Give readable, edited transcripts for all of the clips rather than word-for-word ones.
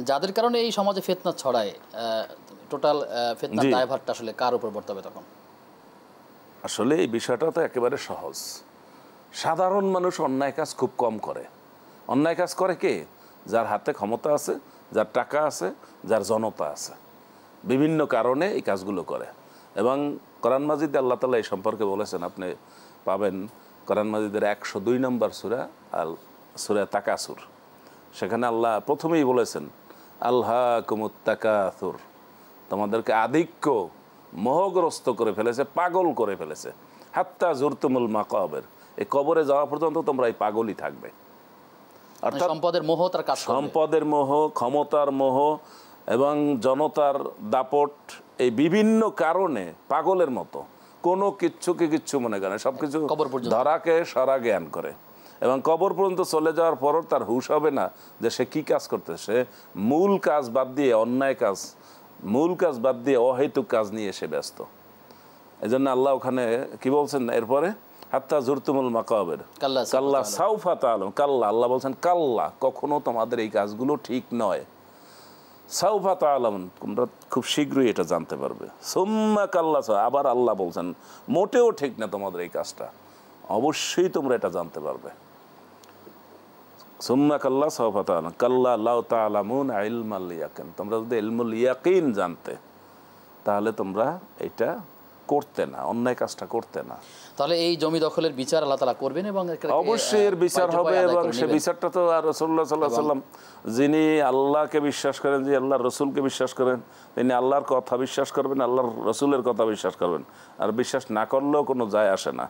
যাদের কারণে এই সমাজে ফিতনা ছড়ায়, টোটাল ফিতনার দায়ভারটা আসলে কার উপর বর্তাবে তখন? আসলে এই বিষয়টা তো একেবারে সহজ। সাধারণ মানুষ অন্যায় কাজ খুব কম করে। অন্যায় কাজ করে কে? যার হাতে ক্ষমতা আছে, যার টাকা আছে, যার জনতা আছে, বিভিন্ন কারণে এই কাজগুলো করে। এবং কোরআন মাজিদে আল্লাহ তাআলা এই সম্পর্কে বলেছেন, আপনি পাবেন কোরআন মাজিদের 102 নম্বর সূরা আল সূরা তাকাসুর। সেখানে আল্লাহ প্রথমেই বলেছেন আলহাকুমুত তাকাসুর, তোমাদেরকে আধিক্য মোহগ্রস্ত করে ফেলেছে, পাগল করে ফেলেছে, হাত্তা জুরতুমুল মাকাবির, এই কবরে যাওয়া পর্যন্ত তোমরা এই পাগলই থাকবে। অর্থাৎ সম্পদের মোহ তার কাজ করবে। সম্পদের মোহ, ক্ষমতার মোহ এবং জনতার দাপট, এই বিভিন্ন কারণে পাগলের মতো কোনো কিচ্ছুকে কিচ্ছু মনে করে না, সব কিছু ধরাকে সরা জ্ঞান করে। এবং কবর পর্যন্ত চলে যাওয়ার পরও তার হুঁশ হবে না যে সে কী কাজ করতেছে। মূল কাজ বাদ দিয়ে অন্যায় কাজ, মূল কাজ বাদ দিয়ে অহেতুক কাজ নিয়ে এসে ব্যস্ত। এই জন্য আল্লাহ ওখানে কি বলছেন এরপরে, হাত্তা জুরতুমুল মাকাবির কাল্লা সাউফা তাআলাম, কাল্লা, আল্লাহ বলছেন কাল্লা, কখনো তোমাদের এই কাজগুলো ঠিক নয়। সাউফা তাআলাম, তোমরা খুব শীঘ্রই এটা জানতে পারবে। সুম্মা কাল্লা, আবার আল্লাহ বলছেন মোটেও ঠিক না তোমাদের এই কাজটা, অবশ্যই তোমরা এটা জানতে পারবে। সুম্মা কাল্লা সাউফা তাআলাম কাল্লা লাউ তাআলামুন ইলমাল ইয়াকিন, তোমরা যদি ইলমুল ইয়াকিন জানতে তাহলে তোমরা এটা করতে না, অন্যায় কাজটা করতে না। তাহলে এই জমি দখলের বিচার আল্লাহ তাআলা করবেন এবং অবশ্যই এর বিচার হবে। এবং সে বিচারটা তো আর রাসূলুল্লাহ সাল্লাল্লাহু আলাইহি ওয়াসাল্লাম, যিনি আল্লাহকে বিশ্বাস করেন, যে আল্লাহর রসুলকে বিশ্বাস করেন, তিনি আল্লাহর কথা বিশ্বাস করবেন, আল্লাহর রসুলের কথা বিশ্বাস করবেন। আর বিশ্বাস না করলেও কোনো যায় আসে না,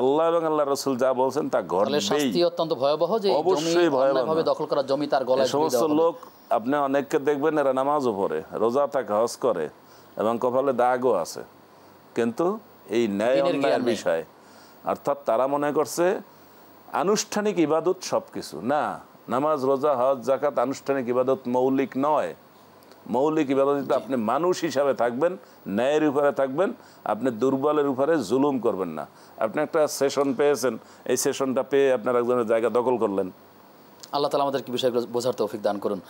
আল্লাহ এবং আল্লাহর রসুল যা বলছেন তা ঘটবেই। শাস্তি অত্যন্ত ভয়াবহ, যে অবশ্যই ভয়াবহ দখল করা জমি তার গলায় ঝুলিয়ে দেওয়া সমস্ত লোক। আপনি অনেককে দেখবেন এরা নামাজও পড়ে, রোজা থাকে, হজ করে এবং কপালে দাগও আছে, কিন্তু এই ন্যায় অন্যায়ের বিষয়, অর্থাৎ তারা মনে করছে আনুষ্ঠানিক ইবাদত সব কিছু না। নামাজ, রোজা, হজ, যাকাত আনুষ্ঠানিক ইবাদত, মৌলিক নয়। মৌলিক ইবাদত আপনি মানুষ হিসাবে থাকবেন, ন্যায়ের উপরে থাকবেন, আপনি দুর্বলের উপরে জুলুম করবেন না। আপনি একটা সেশন পেয়েছেন, এই সেশনটা পেয়ে আপনার একজনের জায়গা দখল করলেন। আল্লাহ তাআলা আমাদেরকে বিষয়গুলো বোঝার তৌফিক দান করুন।